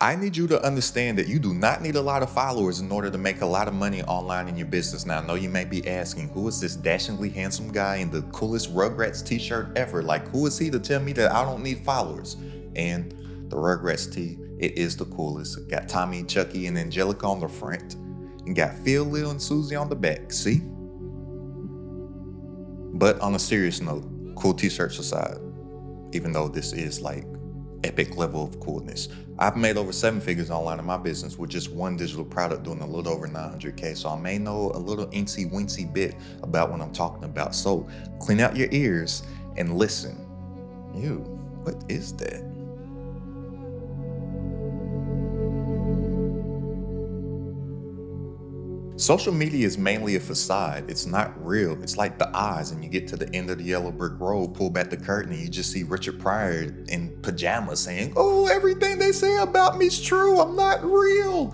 I need you to understand that you do not need a lot of followers in order to make a lot of money online in your business. Now, I know you may be asking, who is this dashingly handsome guy in the coolest Rugrats t-shirt ever? Like, who is he to tell me that I don't need followers? And the Rugrats tee, it is the coolest. It got Tommy, Chucky, and Angelica on the front, and got Phil, Lil, and Susie on the back. See? But on a serious note, cool t-shirts aside, even though this is like epic level of coolness, I've made over 7 figures online in my business with just one digital product doing a little over 900K. So I may know a little incy wincy bit about what I'm talking about. So clean out your ears and listen. Ew, what is that? Social media is mainly a facade. It's not real. It's like the eyes, and you get to the end of the yellow brick road, pull back the curtain, and you just see Richard Pryor in pajamas saying, "Oh, everything they say about me is true. I'm not real."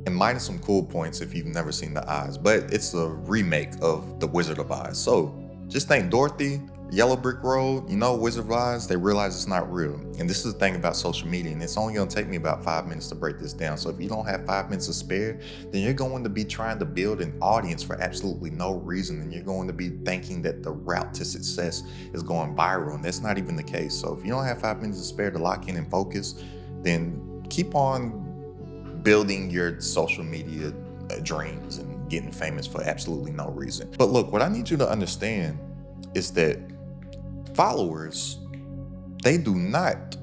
And minus some cool points if you've never seen The Eyes, but it's a remake of The Wizard of Oz. So just think Dorothy, Yellow Brick Road, Wizard of Oz, they realize it's not real. And this is the thing about social media, and it's only gonna take me about 5 minutes to break this down. So if you don't have 5 minutes to spare, then you're going to be trying to build an audience for absolutely no reason. And you're going to be thinking that the route to success is going viral, and that's not even the case. So if you don't have 5 minutes to spare to lock in and focus, then keep on building your social media dreams and getting famous for absolutely no reason. But look, what I need you to understand is that followers, they do not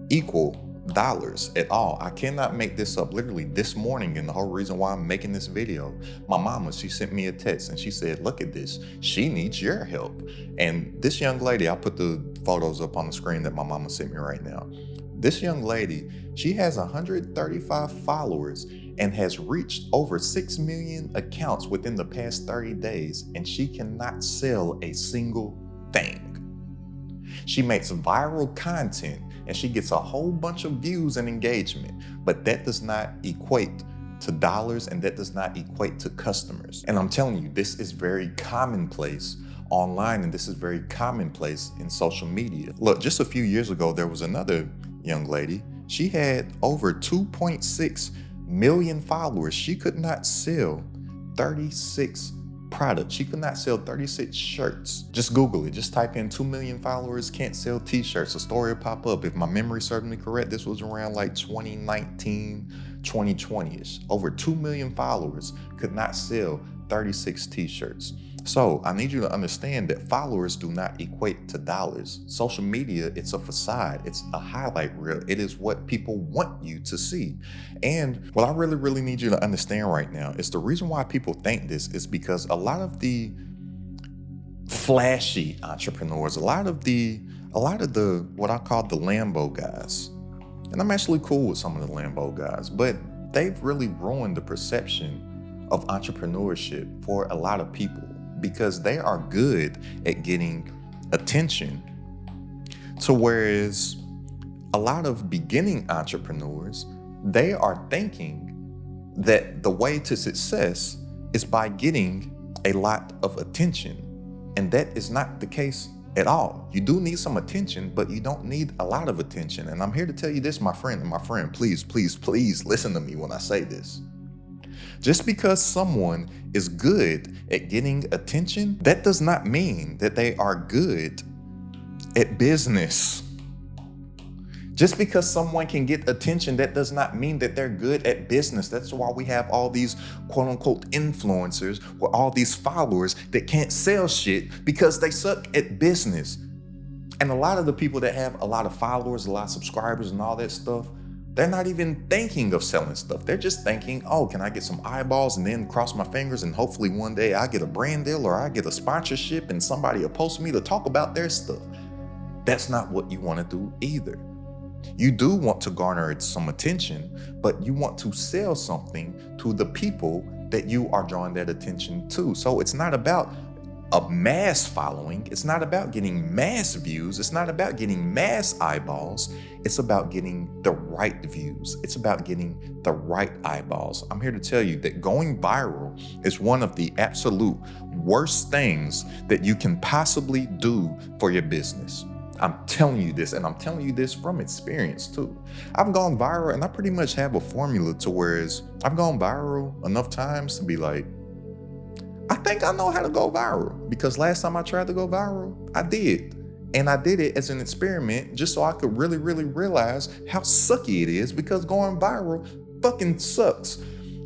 equal dollars at all. I cannot make this up. Literally this morning, and the whole reason why I'm making this video, my mama, she sent me a text and she said, "Look at this. She needs your help." And this young lady, I'll put the photos up on the screen that my mama sent me right now. This young lady, she has 135 followers and has reached over 6 million accounts within the past 30 days, and she cannot sell a single thing. She makes viral content and she gets a whole bunch of views and engagement, but that does not equate to dollars, and that does not equate to customers. And I'm telling you, this is very commonplace online, and this is very commonplace in social media. Look, just a few years ago, there was another young lady. She had over 2.6 million followers. She could not sell 36 products. She could not sell 36 shirts. Just Google it. Just type in 2 million followers, can't sell t-shirts. A story will pop up. If my memory serves me correct, this was around like 2019, 2020-ish. Over 2 million followers could not sell 36 t-shirts. So I need you to understand that followers do not equate to dollars. Social media, it's a facade. It's a highlight reel. It is what people want you to see. And what I really need you to understand right now is the reason why people think this is because a lot of the flashy entrepreneurs, a lot of the what I call the Lambo guys, and I'm actually cool with some of the Lambo guys, but they've really ruined the perception of entrepreneurship for a lot of people, because they are good at getting attention, to whereas a lot of beginning entrepreneurs, they are thinking that the way to success is by getting a lot of attention. And that is not the case at all. You do need some attention, but you don't need a lot of attention. And I'm here to tell you this, my friend, please listen to me when I say this. Just because someone is good at getting attention, that does not mean that they are good at business. Just because someone can get attention, that does not mean that they're good at business. That's why we have all these quote unquote influencers or all these followers that can't sell shit because they suck at business. And a lot of the people that have a lot of followers, a lot of subscribers and all that stuff, they're not even thinking of selling stuff. They're just thinking, oh, can I get some eyeballs and then cross my fingers and hopefully one day I get a brand deal or I get a sponsorship and somebody will post me to talk about their stuff. That's not what you want to do either. You do want to garner some attention, but you want to sell something to the people that you are drawing that attention to. So it's not about a mass following. It's not about getting mass views. It's not about getting mass eyeballs. It's about getting the right views. It's about getting the right eyeballs. I'm here to tell you that going viral is one of the absolute worst things that you can possibly do for your business. I'm telling you this, and I'm telling you this from experience too. I've gone viral, and I pretty much have a formula to whereas I've gone viral enough times to be like, I think I know how to go viral, because last time I tried to go viral, I did. And I did it as an experiment just so I could really, really realize how sucky it is, because going viral fucking sucks.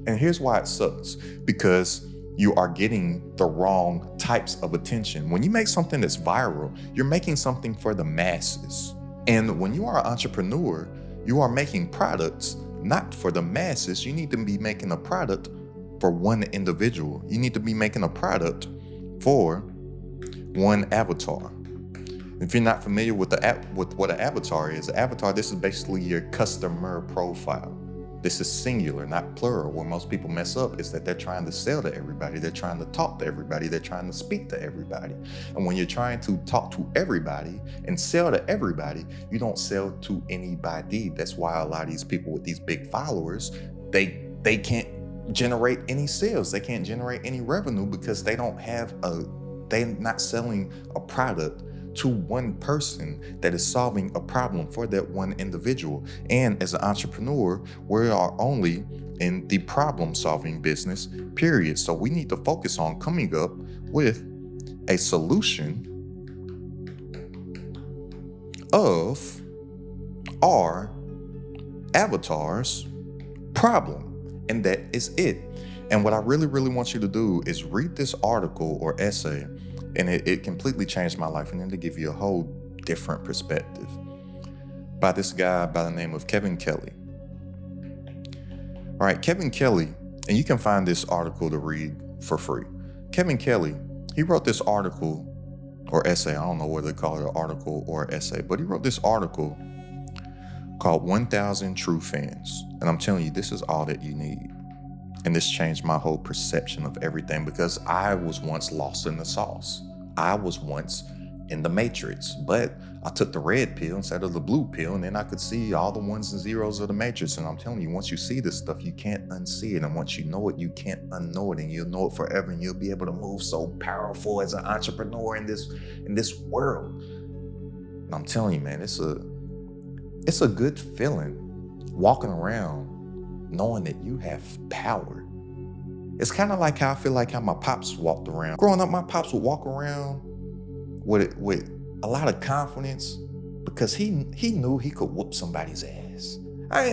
And here's why it sucks: because you are getting the wrong types of attention. When you make something that's viral, you're making something for the masses. And when you are an entrepreneur, you are making products not for the masses. You need to be making a product for one individual. You need to be making a product for one avatar. If you're not familiar with with what an avatar is, this is basically your customer profile. This is singular, not plural. Where most people mess up is that they're trying to sell to everybody. They're trying to talk to everybody. They're trying to speak to everybody. And when you're trying to talk to everybody and sell to everybody, you don't sell to anybody. That's why a lot of these people with these big followers, they can't generate any sales. They can't generate any revenue because they're not selling a product to one person that is solving a problem for that one individual. And as an entrepreneur, we are only in the problem solving business, period. So we need to focus on coming up with a solution of our avatar's problem. And that is it. And what I really, really want you to do is read this article or essay. And it completely changed my life. And then to give you a whole different perspective, by this guy by the name of Kevin Kelly. All right, Kevin Kelly, and you can find this article to read for free. Kevin Kelly, he wrote this article or essay. I don't know whether to call it an article or essay, but he wrote this article called 1,000 True Fans. And I'm telling you, this is all that you need. And this changed my whole perception of everything, because I was once lost in the sauce. I was once in the matrix, but I took the red pill instead of the blue pill, and then I could see all the ones and zeros of the matrix. And I'm telling you, once you see this stuff, you can't unsee it. And once you know it, you can't unknow it, and you'll know it forever, and you'll be able to move so powerful as an entrepreneur in this world. And I'm telling you, man, it's a good feeling walking around knowing that you have power. It's kind of like how I feel like how my pops walked around. Growing up, my pops would walk around with a lot of confidence, because he knew he could whoop somebody's ass.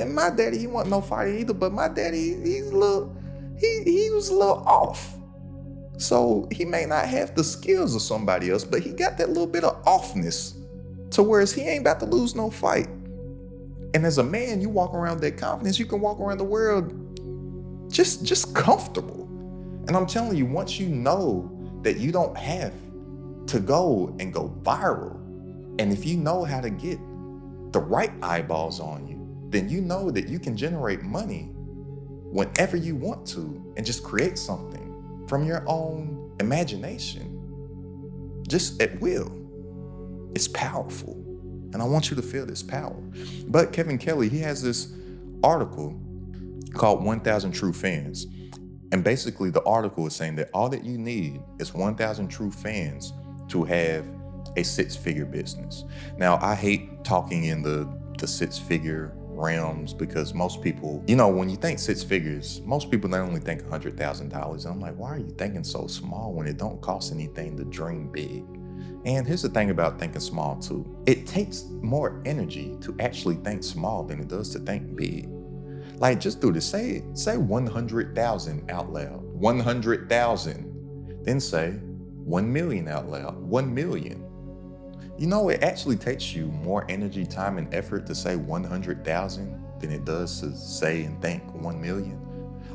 My daddy, he wasn't no fighter either, but my daddy, he was a little off. So he may not have the skills of somebody else, but he got that little bit of offness to whereas he ain't about to lose no fight. And as a man, you walk around with that confidence, you can walk around the world just comfortable. And I'm telling you, once you know that you don't have to go viral, and if you know how to get the right eyeballs on you, then you know that you can generate money whenever you want to and just create something from your own imagination, just at will. It's powerful. And I want you to feel this power. But Kevin Kelly, he has this article called 1,000 True Fans. And basically the article is saying that all that you need is 1,000 true fans to have a six-figure business. Now, I hate talking in the six-figure realms, because most people, when you think six figures, most people not only think $100,000. And I'm like, why are you thinking so small when it don't cost anything to dream big? And here's the thing about thinking small too. It takes more energy to actually think small than it does to think big. Like, just do this. Say 100,000 out loud. 100,000. Then say 1 million out loud. 1 million. It actually takes you more energy, time, and effort to say 100,000 than it does to say and think 1 million.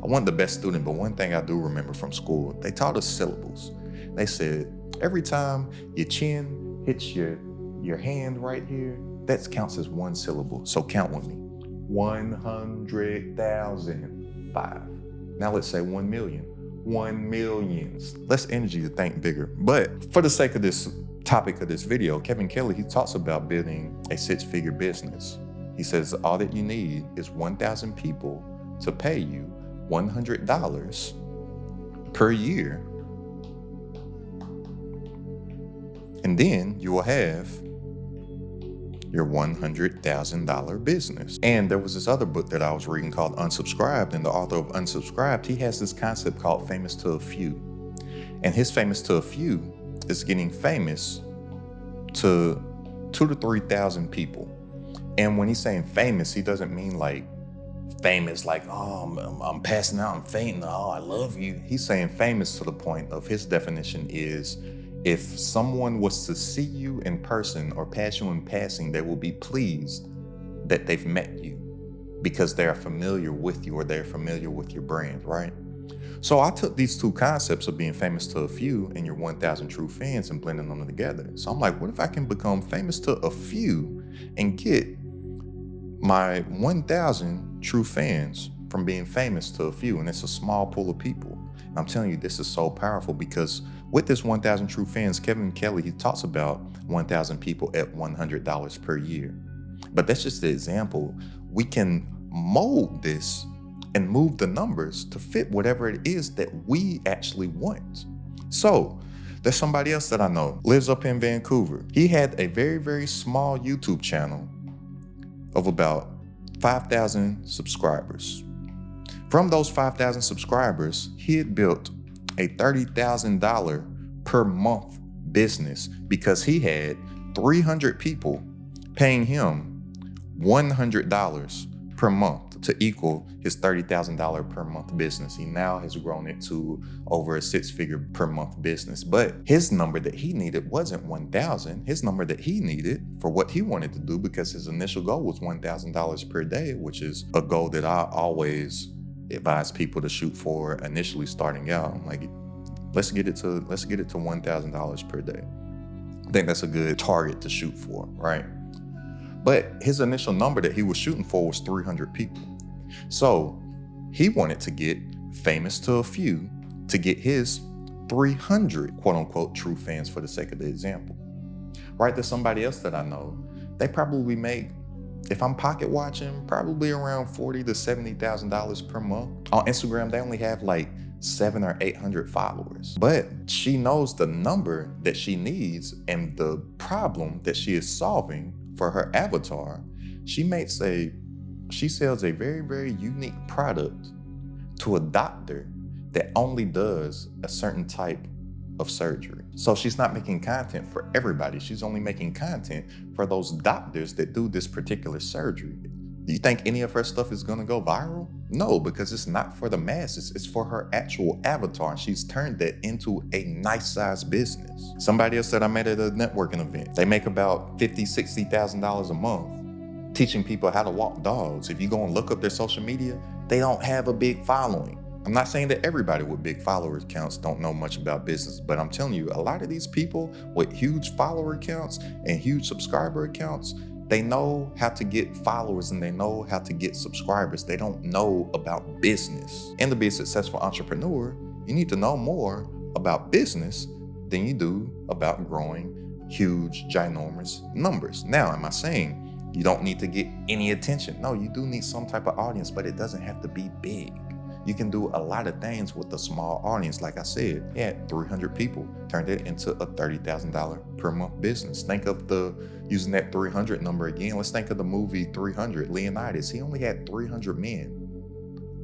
I wasn't the best student, but one thing I do remember from school, they taught us syllables. They said, every time your chin hits your hand right here, that counts as one syllable. So count with me. 100,000. 5. Now let's say 1 million. 1 million. Less energy to think bigger. But for the sake of this topic of this video, Kevin Kelly, he talks about building a six-figure business. He says all that you need is 1,000 people to pay you $100 per year. And then you will have your $100,000 business. And there was this other book that I was reading called Unsubscribed, and the author of Unsubscribed, he has this concept called famous to a few. And his famous to a few is getting famous to 2,000 to 3,000 people. And when he's saying famous, he doesn't mean like famous, like, oh, I'm passing out, I'm fainting, oh, I love you. He's saying famous to the point of his definition is if someone was to see you in person or pass you in passing, they will be pleased that they've met you because they're familiar with you or they're familiar with your brand, right? So I took these two concepts of being famous to a few and your 1,000 true fans and blending them together. So I'm like, what if I can become famous to a few and get my 1,000 true fans from being famous to a few? And it's a small pool of people. And I'm telling you, this is so powerful because with this 1,000 true fans, Kevin Kelly, he talks about 1,000 people at $100 per year. But that's just the example. We can mold this and move the numbers to fit whatever it is that we actually want. So there's somebody else that I know, lives up in Vancouver. He had a very, very small YouTube channel of about 5,000 subscribers. From those 5,000 subscribers, he had built a $30,000 per month business because he had 300 people paying him $100 per month to equal his $30,000 per month business. He now has grown it to over a 6-figure per month business. But his number that he needed wasn't 1,000. His number that he needed for what he wanted to do, because his initial goal was $1,000 per day, which is a goal that I always advise people to shoot for initially starting out. I'm like, let's get it to $1,000 per day. I think that's a good target to shoot for, right? But his initial number that he was shooting for was 300 people. So he wanted to get famous to a few to get his 300 quote unquote true fans, for the sake of the example. Right? There's somebody else that I know, they probably make, if I'm pocket watching, probably around $40,000 to $70,000 per month. On Instagram, they only have like 700 or 800 followers. But she knows the number that she needs and the problem that she is solving for her avatar. She sells a very, very unique product to a doctor that only does a certain type of surgery. So she's not making content for everybody. She's only making content for those doctors that do this particular surgery. Do you think any of her stuff is gonna go viral? No, because it's not for the masses. It's for her actual avatar. She's turned that into a nice sized business. Somebody else that I met at a networking event, they make about $50,000, $60,000 a month teaching people how to walk dogs. If you go and look up their social media, they don't have a big following. I'm not saying that everybody with big follower accounts don't know much about business, but I'm telling you, a lot of these people with huge follower accounts and huge subscriber accounts, they know how to get followers and they know how to get subscribers. They don't know about business. And to be a successful entrepreneur, you need to know more about business than you do about growing huge, ginormous numbers. Now, am I saying you don't need to get any attention? No, you do need some type of audience, but it doesn't have to be big. You can do a lot of things with a small audience. Like I said, he had 300 people, turned it into a $30,000 per month business. Think of using that 300 number again. Let's think of the movie 300, Leonidas. He only had 300 men.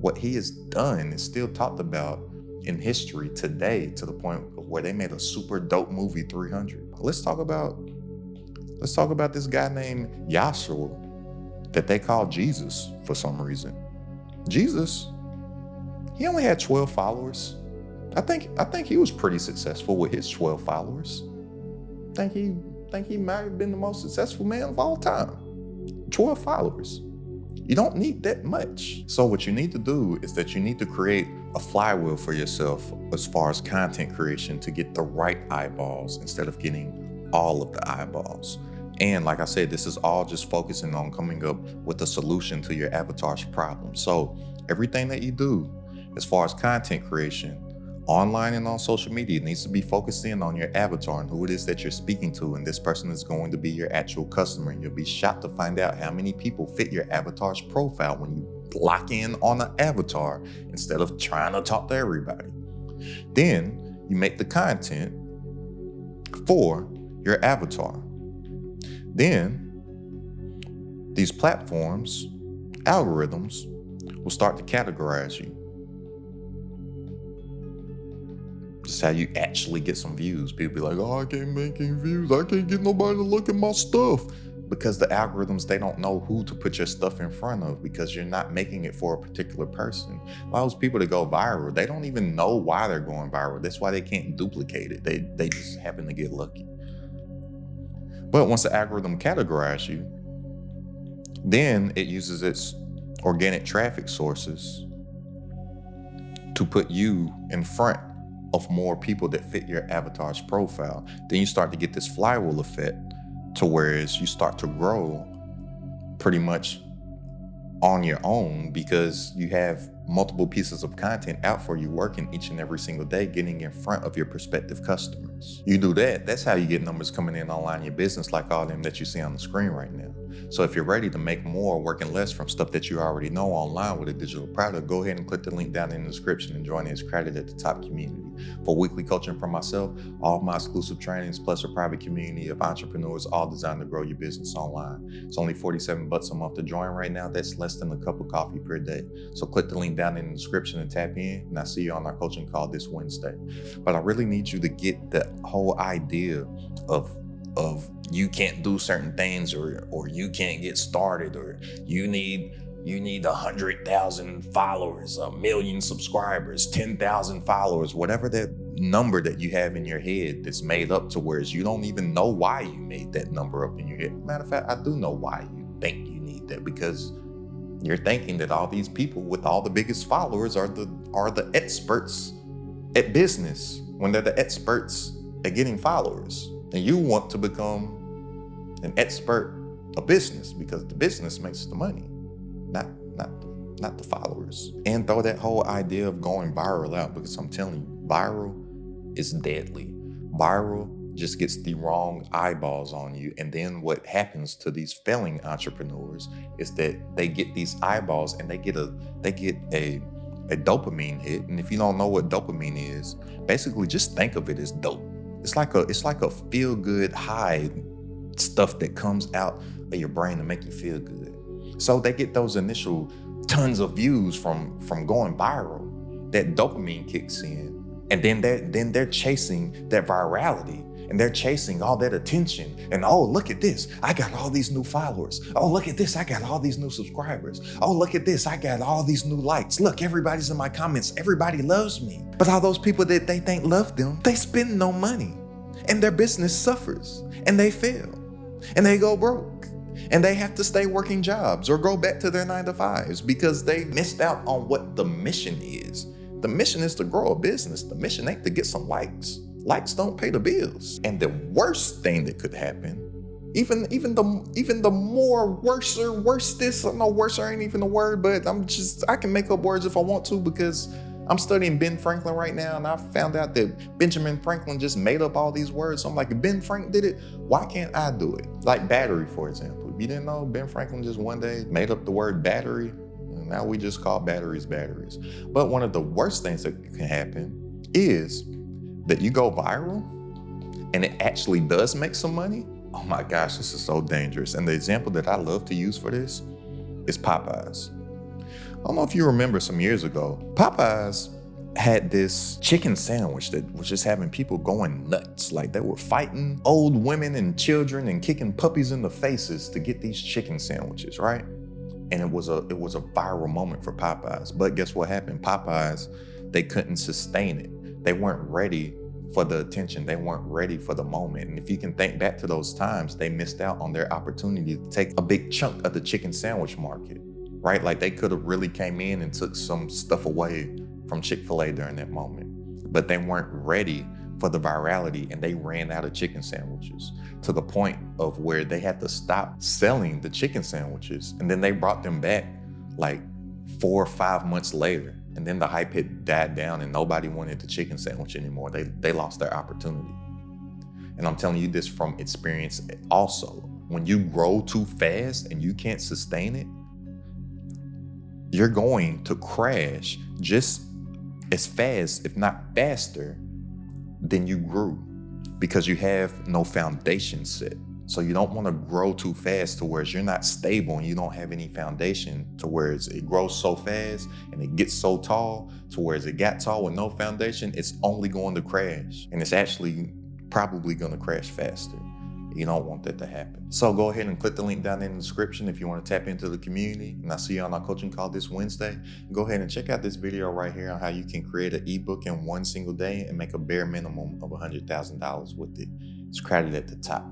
What he has done is still talked about in history today, to the point of where they made a super dope movie, 300. Let's talk about this guy named Yahshua that they call Jesus for some reason. Jesus, he only had 12 followers. I think he was pretty successful with his 12 followers. I think he might have been the most successful man of all time. 12 followers. You don't need that much. So what you need to do is that you need to create a flywheel for yourself as far as content creation to get the right eyeballs instead of getting all of the eyeballs. And like I said, this is all just focusing on coming up with a solution to your avatar's problem. So everything that you do as far as content creation, online and on social media, needs to be focused in on your avatar and who it is that you're speaking to. And this person is going to be your actual customer. And you'll be shocked to find out how many people fit your avatar's profile when you lock in on an avatar instead of trying to talk to everybody. Then you make the content for your avatar. Then these platforms, algorithms, will start to categorize you. Just how you actually get some views. People be like, oh, I can't make any views. I can't get nobody to look at my stuff. Because the algorithms, they don't know who to put your stuff in front of because you're not making it for a particular person. A lot of those people that go viral, they don't even know why they're going viral. That's why they can't duplicate it. They just happen to get lucky. But once the algorithm categorizes you, then it uses its organic traffic sources to put you in front of more people that fit your avatar's profile. Then you start to get this flywheel effect to whereas you start to grow pretty much on your own because you have multiple pieces of content out for you working each and every single day, getting in front of your prospective customers. You do that, that's how you get numbers coming in online in your business like all them that you see on the screen right now. So if you're ready to make more working less from stuff that you already know online with a digital product, go ahead and click the link down in the description and join this Credit at the Top community. For weekly coaching from myself, all of my exclusive trainings, plus a private community of entrepreneurs, all designed to grow your business online. It's only $47 a month to join right now. That's less than a cup of coffee per day. So click the link down in the description and tap in, and I'll see you on our coaching call this Wednesday. But I really need you to get the whole idea of you can't do certain things or you can't get started or you need 100,000 followers, 1 million subscribers, 10,000 followers, whatever that number that you have in your head that's made up to whereas you don't even know why you made that number up in your head. Matter of fact, I do know why you think you need that because you're thinking that all these people with all the biggest followers are the experts at business when they're the experts at getting followers. And you want to become an expert of business because the business makes the money, not the followers. And throw that whole idea of going viral out because I'm telling you, viral is deadly. Viral just gets the wrong eyeballs on you. And then what happens to these failing entrepreneurs is that they get these eyeballs and they get a dopamine hit. And if you don't know what dopamine is, basically just think of it as dope. It's like a feel-good high stuff that comes out of your brain to make you feel good. So they get those initial tons of views from going viral. That dopamine kicks in, and then they're chasing that virality, and they're chasing all that attention. And oh, look at this, I got all these new followers. Oh, look at this, I got all these new subscribers. Oh, look at this, I got all these new likes. Look, everybody's in my comments. Everybody loves me. But all those people that they think love them, they spend no money, and their business suffers, and they fail, and they go broke. And they have to stay working jobs or go back to their 9-to-5s because they missed out on what the mission is. The mission is to grow a business. The mission ain't to get some likes. Likes don't pay the bills. And the worst thing that could happen, even the more worstest, I know worser ain't even a word, but I can make up words if I want to because I'm studying Ben Franklin right now, and I found out that Benjamin Franklin just made up all these words. So I'm like, if Ben Frank did it, why can't I do it? Like battery, for example. If you didn't know, Ben Franklin just one day made up the word battery, and now we just call batteries batteries. But one of the worst things that can happen is that you go viral, and it actually does make some money. Oh my gosh, this is so dangerous. And the example that I love to use for this is Popeyes. I don't know if you remember some years ago, Popeyes had this chicken sandwich that was just having people going nuts. Like they were fighting old women and children and kicking puppies in the faces to get these chicken sandwiches, right? And it was a viral moment for Popeyes. But guess what happened? Popeyes, they couldn't sustain it. They weren't ready for the attention. They weren't ready for the moment. And if you can think back to those times, they missed out on their opportunity to take a big chunk of the chicken sandwich market. Right? Like they could have really came in and took some stuff away from Chick-fil-A during that moment, but they weren't ready for the virality and they ran out of chicken sandwiches to the point of where they had to stop selling the chicken sandwiches. And then they brought them back like 4 or 5 months later. And then the hype had died down and nobody wanted the chicken sandwich anymore. They lost their opportunity. And I'm telling you this from experience also. When you grow too fast and you can't sustain it, you're going to crash just as fast, if not faster, than you grew because you have no foundation set. So you don't want to grow too fast to where you're not stable and you don't have any foundation, to where it grows so fast and it gets so tall to where it got tall with no foundation, it's only going to crash. And it's actually probably going to crash faster. You don't want that to happen. So go ahead and click the link down in the description if you want to tap into the community. And I'll see you on our coaching call this Wednesday. Go ahead and check out this video right here on how you can create an ebook in one single day and make a bare minimum of $100,000 with it. It's credited at the top.